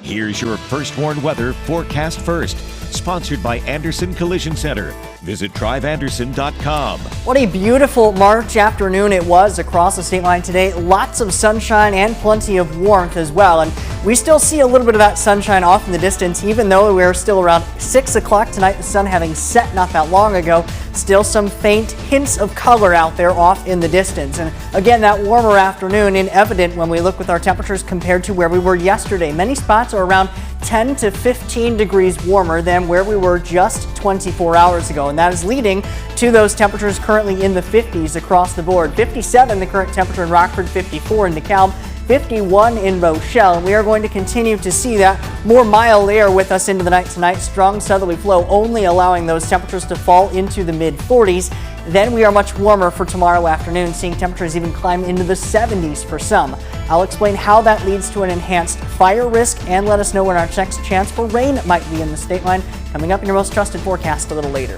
Here's your First Warn Weather forecast first, sponsored by Anderson Collision Center. Visit driveanderson.com. What a beautiful March afternoon it was across the state line today. Lots of sunshine and plenty of warmth as well. And we still see a little bit of that sunshine off in the distance, even though we're still around 6 o'clock tonight, the sun having set not that long ago. Still some faint hints of color out there off in the distance. And again, that warmer afternoon is evident when we look with our temperatures compared to where we were yesterday. Many spots are around 10 to 15 degrees warmer than where we were just 24 hours ago. And that is leading to those temperatures currently in the 50s across the board. 57 the current temperature in Rockford, 54 in DeKalb, 51 in Rochelle. And we are going to continue to see that more mild air with us into the night tonight. Strong southerly flow only allowing those temperatures to fall into the mid 40s. Then we are much warmer for tomorrow afternoon, seeing temperatures even climb into the 70s for some. I'll explain how that leads to an enhanced fire risk and let us know when our next chance for rain might be in the state line. Coming up in your most trusted forecast a little later.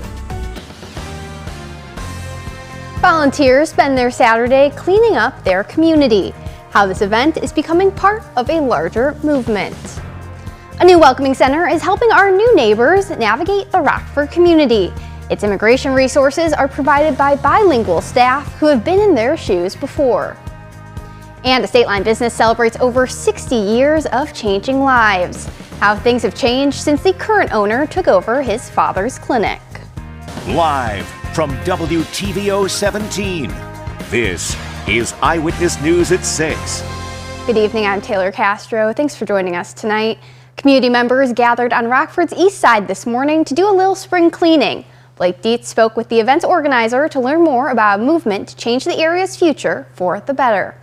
Volunteers spend their Saturday cleaning up their community. How this event is becoming part of a larger movement. A new welcoming center is helping our new neighbors navigate the Rockford community. Its immigration resources are provided by bilingual staff who have been in their shoes before. And a State Line business celebrates over 60 years of changing lives. How things have changed since the current owner took over his father's clinic. Live from WTVO 17, this is Eyewitness News at 6. Good evening, I'm Taylor Castro. Thanks for joining us tonight. Community members gathered on Rockford's east side this morning to do a little spring cleaning. Blake Dietz spoke with the event's organizer to learn more about a movement to change the area's future for the better.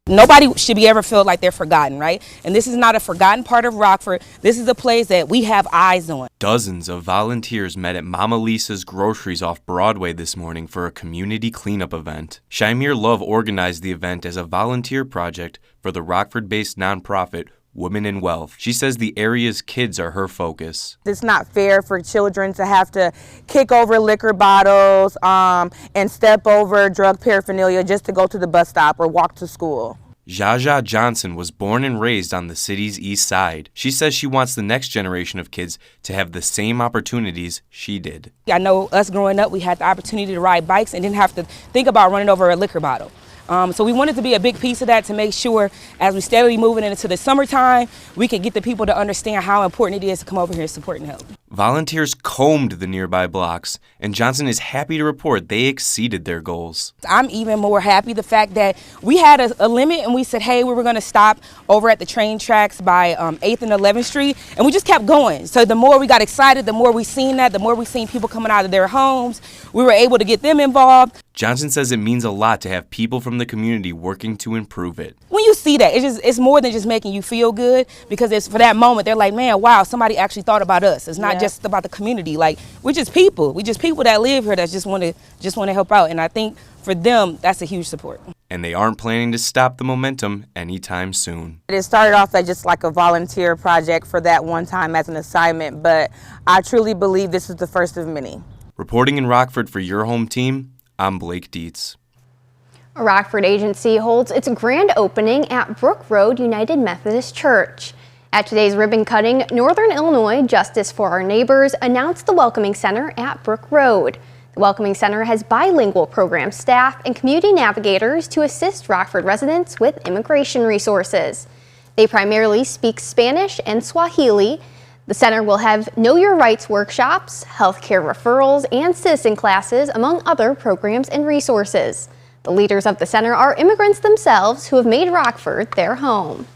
Nobody should be ever feel like they're forgotten, right? And this is not a forgotten part of Rockford. This is a place that we have eyes on. Dozens of volunteers met at Mama Lisa's Groceries off Broadway this morning for a community cleanup event. Shymir Love organized the event as a volunteer project for the Rockford-based nonprofit Women in Wealth. She says the area's kids are her focus. It's not fair for children to have to kick over liquor bottles and step over drug paraphernalia just to go to the bus stop or walk to school. Jaja Johnson was born and raised on the city's east side. She says she wants the next generation of kids to have the same opportunities she did. I know us growing up, we had the opportunity to ride bikes and didn't have to think about running over a liquor bottle. So we wanted to be a big piece of that to make sure as we steadily moving into the summertime, we can get the people to understand how important it is to come over here and support and help. Volunteers combed the nearby blocks, and Johnson is happy to report they exceeded their goals. I'm even more happy the fact that we had a limit and we said, hey, we were going to stop over at the train tracks by 8th and 11th Street, and we just kept going. So the more we got excited, the more we seen that, the more we seen people coming out of their homes. We were able to get them involved. Johnson says it means a lot to have people from the community working to improve it. When you see that, it's more than just making you feel good, because it's for that moment they're like, man, wow, somebody actually thought about us. It's not just about the community. Like, we're just people. We just people that live here that just want to help out. And I think for them, that's a huge support. And they aren't planning to stop the momentum anytime soon. It started off as just like a volunteer project for that one time as an assignment, but I truly believe this is the first of many. Reporting in Rockford for your home team, I'm Blake Dietz. A Rockford agency holds its grand opening at Brooke Road United Methodist Church. At today's ribbon cutting, Northern Illinois Justice for Our Neighbors announced the Welcoming Center at Brooke Road. The Welcoming Center has bilingual program staff and community navigators to assist Rockford residents with immigration resources. They primarily speak Spanish and Swahili. The center will have Know Your Rights workshops, healthcare referrals, and citizen classes, among other programs and resources. The leaders of the center are immigrants themselves who have made Rockford their home.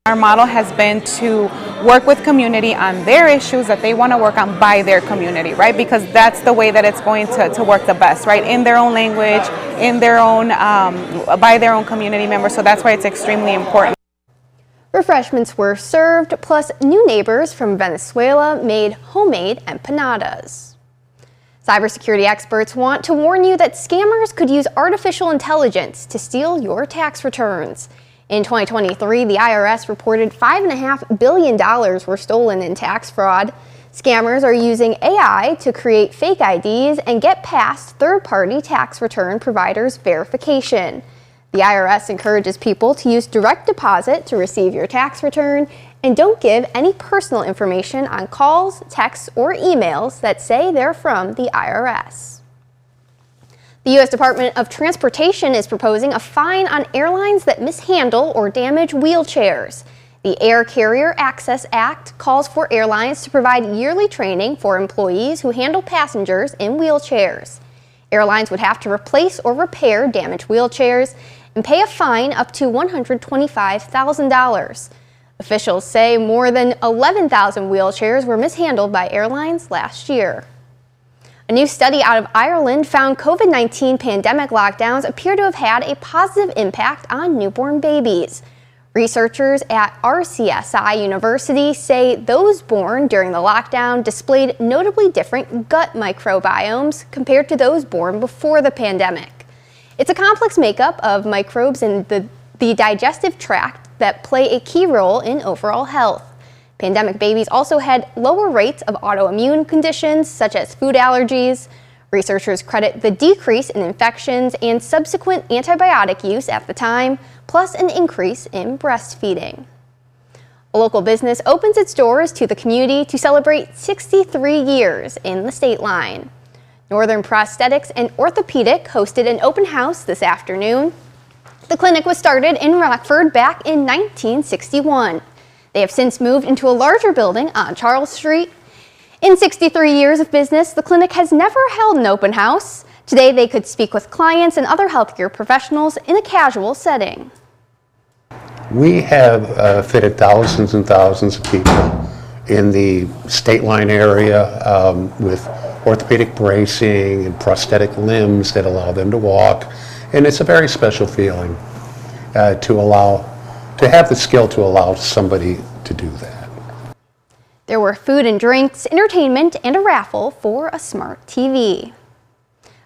Our model has been to work with community on their issues that they want to work on by their community, right? Because that's the way that it's going to work the best, right? In their own language, in their own, by their own community members. So that's why it's extremely important. Refreshments were served, plus new neighbors from Venezuela made homemade empanadas. Cybersecurity experts want to warn you that scammers could use artificial intelligence to steal your tax returns. In 2023, the IRS reported $5.5 billion were stolen in tax fraud. Scammers are using AI to create fake IDs and get past third-party tax return providers' verification. The IRS encourages people to use direct deposit to receive your tax return And don't give any personal information on calls, texts, or emails that say they're from the IRS. The U.S. Department of Transportation is proposing a fine on airlines that mishandle or damage wheelchairs. The Air Carrier Access Act calls for airlines to provide yearly training for employees who handle passengers in wheelchairs. Airlines would have to replace or repair damaged wheelchairs and pay a fine up to $125,000. Officials say more than 11,000 wheelchairs were mishandled by airlines last year. A new study out of Ireland found COVID-19 pandemic lockdowns appear to have had a positive impact on newborn babies. Researchers at RCSI University say those born during the lockdown displayed notably different gut microbiomes compared to those born before the pandemic. It's a complex makeup of microbes in the digestive tract that play a key role in overall health. Pandemic babies also had lower rates of autoimmune conditions such as food allergies. Researchers credit the decrease in infections and subsequent antibiotic use at the time, plus an increase in breastfeeding. A local business opens its doors to the community to celebrate 63 years in the state line. Northern Prosthetics and Orthopedic hosted an open house this afternoon. The clinic was started in Rockford back in 1961. They have since moved into a larger building on Charles Street. In 63 years of business, the clinic has never held an open house. Today, they could speak with clients and other healthcare professionals in a casual setting. We have fitted thousands and thousands of people in the state line area with orthopedic bracing and prosthetic limbs that allow them to walk. And it's a very special feeling to have the skill to allow somebody to do that. There were food and drinks, entertainment, and a raffle for a smart TV.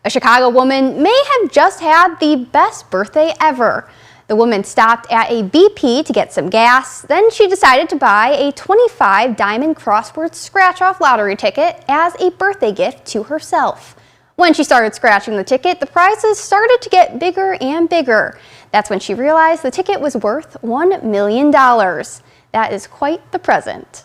A Chicago woman may have just had the best birthday ever. The woman stopped at a BP to get some gas. Then she decided to buy a 25 diamond crossword scratch-off lottery ticket as a birthday gift to herself. When she started scratching the ticket, the prizes started to get bigger and bigger. That's when she realized the ticket was worth $1 million. That is quite the present.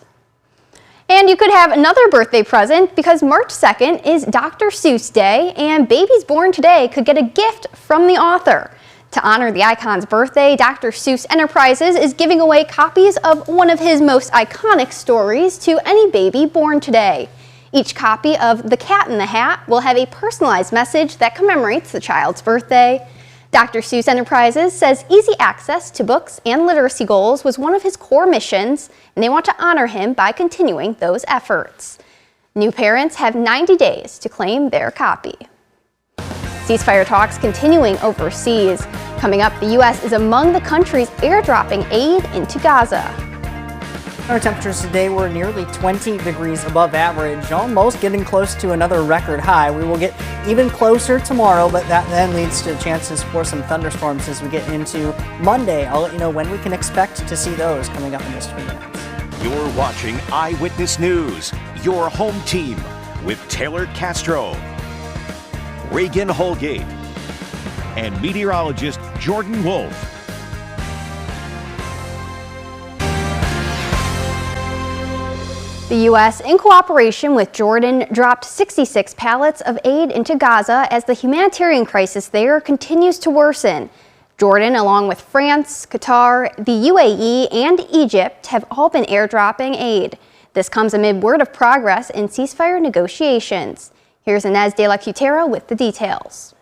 And you could have another birthday present because March 2nd is Dr. Seuss Day, and babies born today could get a gift from the author. To honor the icon's birthday, Dr. Seuss Enterprises is giving away copies of one of his most iconic stories to any baby born today. Each copy of The Cat in the Hat will have a personalized message that commemorates the child's birthday. Dr. Seuss Enterprises says easy access to books and literacy goals was one of his core missions, and they want to honor him by continuing those efforts. New parents have 90 days to claim their copy. Ceasefire talks continuing overseas. Coming up, the U.S. is among the countries airdropping aid into Gaza. Our temperatures today were nearly 20 degrees above average, almost getting close to another record high. We will get even closer tomorrow, but that then leads to chances for some thunderstorms as we get into Monday. I'll let you know when we can expect to see those coming up in just a few minutes. You're watching Eyewitness News, your home team with Taylor Castro, Reagan Holgate, and meteorologist Jordan Wolf. The U.S., in cooperation with Jordan, dropped 66 pallets of aid into Gaza as the humanitarian crisis there continues to worsen. Jordan, along with France, Qatar, the UAE, and Egypt, have all been airdropping aid. This comes amid word of progress in ceasefire negotiations. Here's Inez de la Cutera with the details.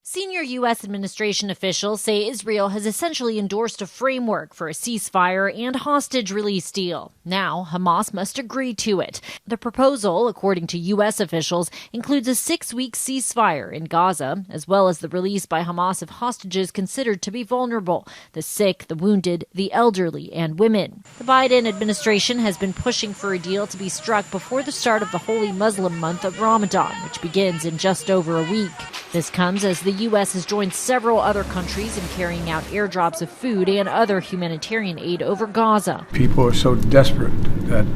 Senior U.S. administration officials say Israel has essentially endorsed a framework for a ceasefire and hostage release deal. Now, Hamas must agree to it. The proposal, according to U.S. officials, includes a 6-week ceasefire in Gaza, as well as the release by Hamas of hostages considered to be vulnerable: the sick, the wounded, the elderly, and women. The Biden administration has been pushing for a deal to be struck before the start of the holy Muslim month of Ramadan, which begins in just over a week. This comes as the U.S. has joined several other countries in carrying out airdrops of food and other humanitarian aid over Gaza. People are so desperate that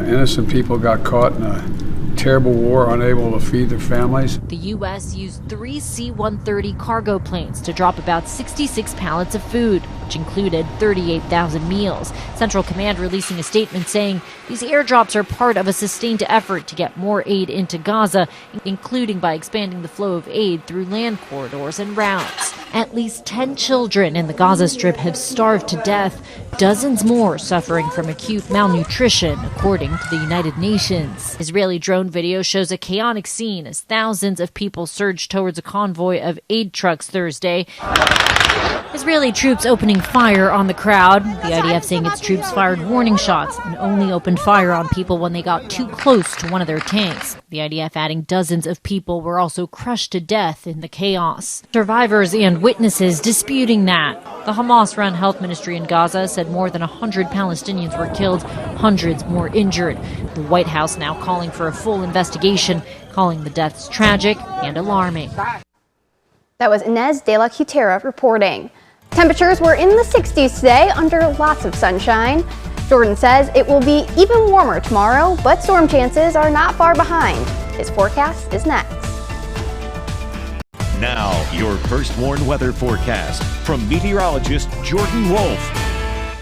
innocent people got caught in a terrible war, unable to feed their families. The U.S. used 3 C-130 cargo planes to drop about 66 pallets of food, which included 38,000 meals. Central Command releasing a statement saying these airdrops are part of a sustained effort to get more aid into Gaza, including by expanding the flow of aid through land corridors and routes. At least 10 children in the Gaza Strip have starved to death, dozens more suffering from acute malnutrition, according to the United Nations. Israeli drone video shows a chaotic scene as thousands of people surged towards a convoy of aid trucks Thursday. Israeli troops opening fire on the crowd. The IDF saying its troops fired warning shots and only opened fire on people when they got too close to one of their tanks. The IDF adding dozens of people were also crushed to death in the chaos. Survivors and witnesses disputing that. The Hamas-run health ministry in Gaza said more than 100 Palestinians were killed, hundreds more injured. The White House now calling for a full investigation, calling the deaths tragic and alarming. That was Inez de la Cutera reporting. Temperatures were in the 60s today under lots of sunshine. Jordan says it will be even warmer tomorrow, but storm chances are not far behind. His forecast is next. Now, your First Warn weather forecast from meteorologist Jordan Wolf.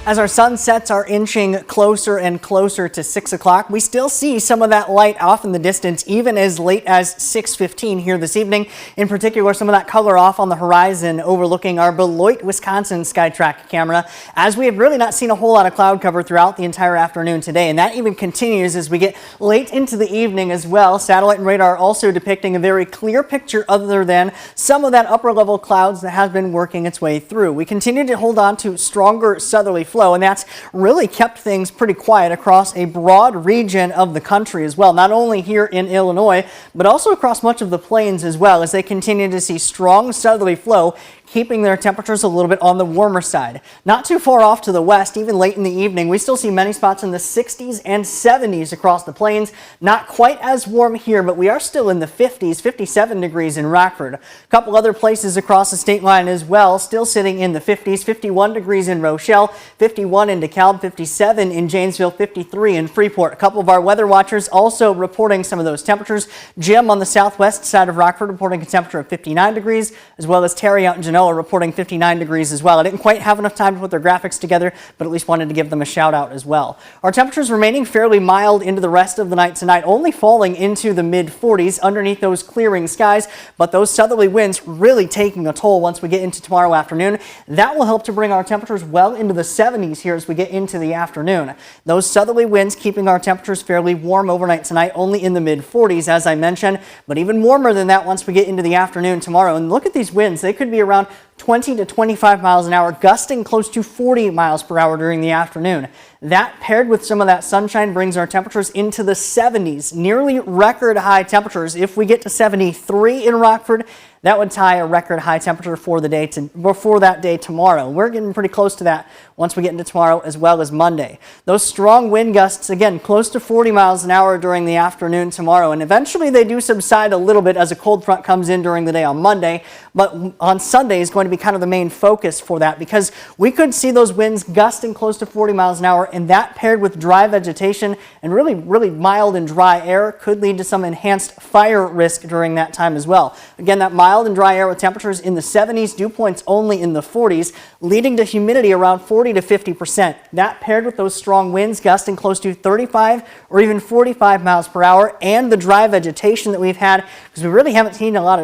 As our sunsets are inching closer and closer to 6 o'clock, we still see some of that light off in the distance, even as late as 6:15 here this evening. In particular, some of that color off on the horizon overlooking our Beloit, Wisconsin SkyTrack camera, as we have really not seen a whole lot of cloud cover throughout the entire afternoon today. And that even continues as we get late into the evening as well. Satellite and radar also depicting a very clear picture other than some of that upper level clouds that has been working its way through. We continue to hold on to stronger southerly flow, and that's really kept things pretty quiet across a broad region of the country as well, not only here in Illinois, but also across much of the plains as well, as they continue to see strong southerly flow, keeping their temperatures a little bit on the warmer side. Not too far off to the west, even late in the evening, we still see many spots in the 60s and 70s across the plains. Not quite as warm here, but we are still in the 50s, 57 degrees in Rockford. A couple other places across the state line as well, still sitting in the 50s, 51 degrees in Rochelle, 51 in DeKalb, 57 in Janesville, 53 in Freeport. A couple of our weather watchers also reporting some of those temperatures. Jim on the southwest side of Rockford reporting a temperature of 59 degrees, as well as Terry out in Genoa reporting 59 degrees as well. I didn't quite have enough time to put their graphics together, but at least wanted to give them a shout out as well. Our temperatures remaining fairly mild into the rest of the night tonight, only falling into the mid 40s underneath those clearing skies, but those southerly winds really taking a toll once we get into tomorrow afternoon. That will help to bring our temperatures well into the 70s here as we get into the afternoon. Those southerly winds keeping our temperatures fairly warm overnight tonight, only in the mid 40s as I mentioned, but even warmer than that once we get into the afternoon tomorrow. And look at these winds, they could be around 20 to 25 miles an hour, gusting close to 40 miles per hour during the afternoon. That paired with some of that sunshine brings our temperatures into the 70s, nearly record high temperatures. If we get to 73 in Rockford, that would tie a record high temperature for the day before that day tomorrow. We're getting pretty close to that once we get into tomorrow as well as Monday. Those strong wind gusts, again, close to 40 miles an hour during the afternoon tomorrow. And eventually they do subside a little bit as a cold front comes in during the day on Monday. But on Sunday is going to be kind of the main focus for that, because we could see those winds gusting close to 40 miles an hour, and that paired with dry vegetation and really mild and dry air could lead to some enhanced fire risk during that time as well. Again, that mild and dry air with temperatures in the 70s, dew points only in the 40s, leading to humidity around 40 to 50%. That paired with those strong winds gusting close to 35 or even 45 miles per hour, and the dry vegetation that we've had, because we really haven't seen a lot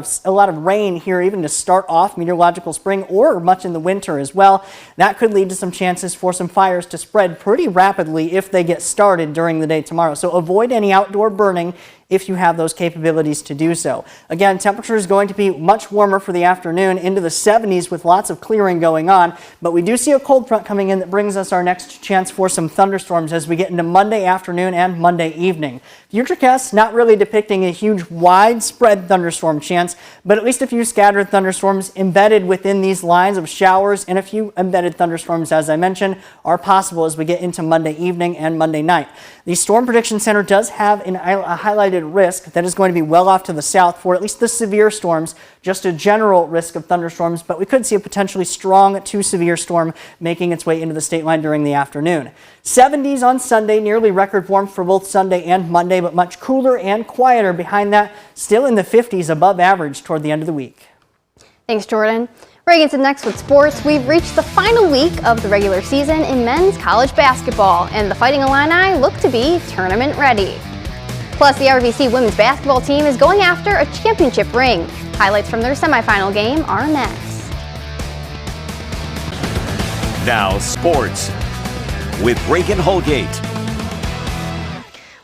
of rain here even to start off meteorological spring or much in the winter as well. That could lead to some chances for some fires to spread pretty rapidly if they get started during the day tomorrow. So avoid any outdoor burning if you have those capabilities to do so. Again, temperature is going to be much warmer for the afternoon, into the 70s with lots of clearing going on, but we do see a cold front coming in that brings us our next chance for some thunderstorms as we get into Monday afternoon and Monday evening. Futurecasts not really depicting a huge widespread thunderstorm chance, but at least a few scattered thunderstorms embedded within these lines of showers, and a few embedded thunderstorms, as I mentioned, are possible as we get into Monday evening and Monday night. The Storm Prediction Center does have a highlighted risk that is going to be well off to the south for at least the severe storms, just a general risk of thunderstorms, but we could see a potentially strong to severe storm making its way into the state line during the afternoon. 70s on Sunday, nearly record warm for both Sunday and Monday, but much cooler and quieter behind that, still in the 50s above average toward the end of the week. Thanks, Jordan. Reagan's next with sports. We've reached the final week of the regular season in men's college basketball, and the Fighting Illini look to be tournament ready. Plus, the RVC women's basketball team is going after a championship ring. Highlights from their semifinal game are next. Now sports with Reagan Holgate.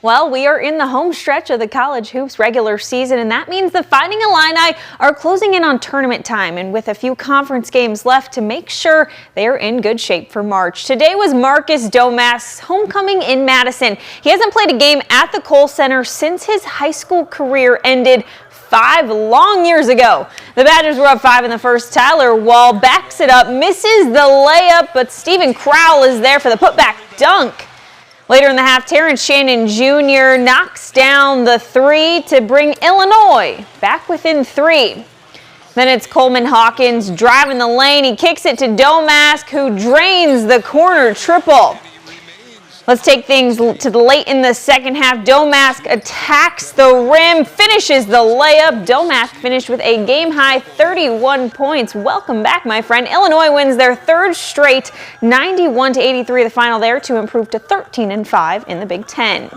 Well, we are in the home stretch of the college hoops regular season, and that means the Fighting Illini are closing in on tournament time and with a few conference games left to make sure they are in good shape for March. Today was Marcus Domask's homecoming in Madison. He hasn't played a game at the Kohl Center since his high school career ended 5 long years ago. The Badgers were up 5 in the first. Tyler Wall backs it up, misses the layup, but Stephen Crowell is there for the putback dunk. Later in the half, Terrence Shannon Jr. knocks down the 3 to bring Illinois back within 3. Then it's Coleman Hawkins driving the lane. He kicks it to Domask, who drains the corner triple. Let's take things to the late in the second half. Domask attacks the rim, finishes the layup. Domask finished with a game-high 31 points. Welcome back, my friend. Illinois wins their third straight, 91-83 the final there, to improve to 13-5 in the Big Ten.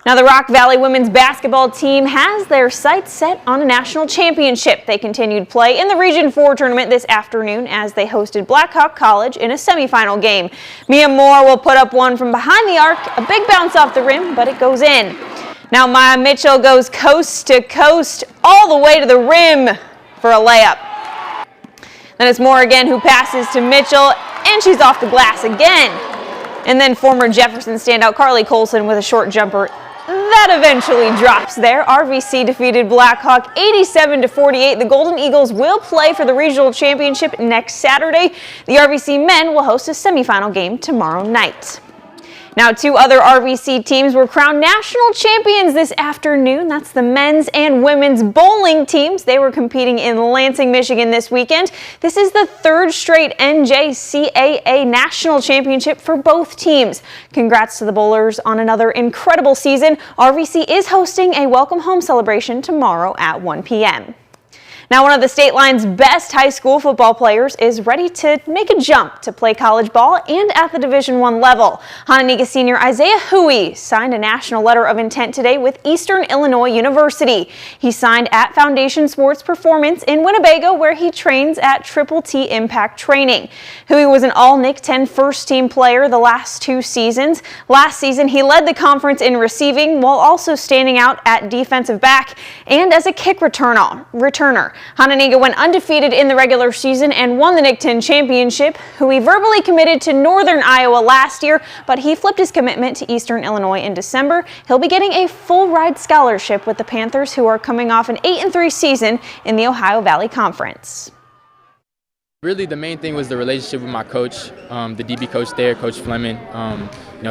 Now, the Rock Valley women's basketball team has their sights set on a national championship. They continued play in the Region 4 tournament this afternoon as they hosted Blackhawk College in a semifinal game. Mia Moore will put up one from behind the arc, a big bounce off the rim, but it goes in. Now, Maya Mitchell goes coast to coast all the way to the rim for a layup. Then it's Moore again who passes to Mitchell, and she's off the glass again. And then former Jefferson standout Carly Colson with a short jumper. That eventually drops there. RVC defeated Blackhawk 87-48. The Golden Eagles will play for the regional championship next Saturday. The RVC men will host a semifinal game tomorrow night. Now, 2 other RVC teams were crowned national champions this afternoon. That's the men's and women's bowling teams. They were competing in Lansing, Michigan this weekend. This is the 3rd straight NJCAA national championship for both teams. Congrats to the bowlers on another incredible season. RVC is hosting a welcome home celebration tomorrow at 1 p.m. Now, one of the state line's best high school football players is ready to make a jump to play college ball and at the Division I level. Hononegah senior Isaiah Huey signed a national letter of intent today with Eastern Illinois University. He signed at Foundation Sports Performance in Winnebago, where he trains at Triple T Impact Training. Huey was an All-Nic 10 first-team player the last 2 seasons. Last season, he led the conference in receiving while also standing out at defensive back and as a kick returner. Hononegah went undefeated in the regular season and won the Nic 10 championship. Huey verbally committed to Northern Iowa last year, but he flipped his commitment to Eastern Illinois in December. He'll be getting a full-ride scholarship with the Panthers, who are coming off an 8-3 season in the Ohio Valley Conference. Really, the main thing was the relationship with my coach, the DB coach there, Coach Fleming.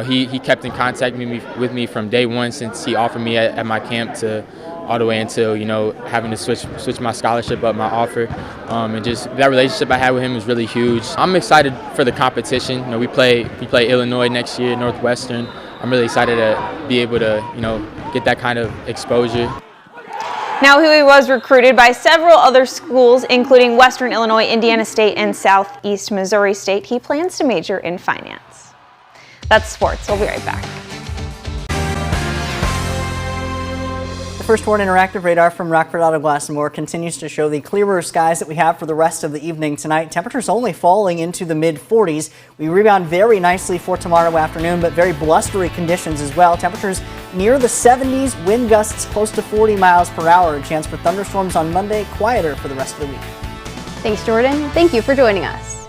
He kept in contact with me from day one since he offered me at my camp to all the way until, having to switch my scholarship up, my offer. And just that relationship I had with him was really huge. I'm excited for the competition. We play Illinois next year, Northwestern. I'm really excited to be able to, get that kind of exposure. Now, Huey was recruited by several other schools, including Western Illinois, Indiana State, and Southeast Missouri State. He plans to major in finance. That's sports. We'll be right back. The First Warn Interactive Radar from Rockford Auto Glass & More continues to show the clearer skies that we have for the rest of the evening tonight. Temperatures only falling into the mid-40s. We rebound very nicely for tomorrow afternoon, but very blustery conditions as well. Temperatures near the 70s, wind gusts close to 40 miles per hour. A chance for thunderstorms on Monday, quieter for the rest of the week. Thanks, Jordan. Thank you for joining us.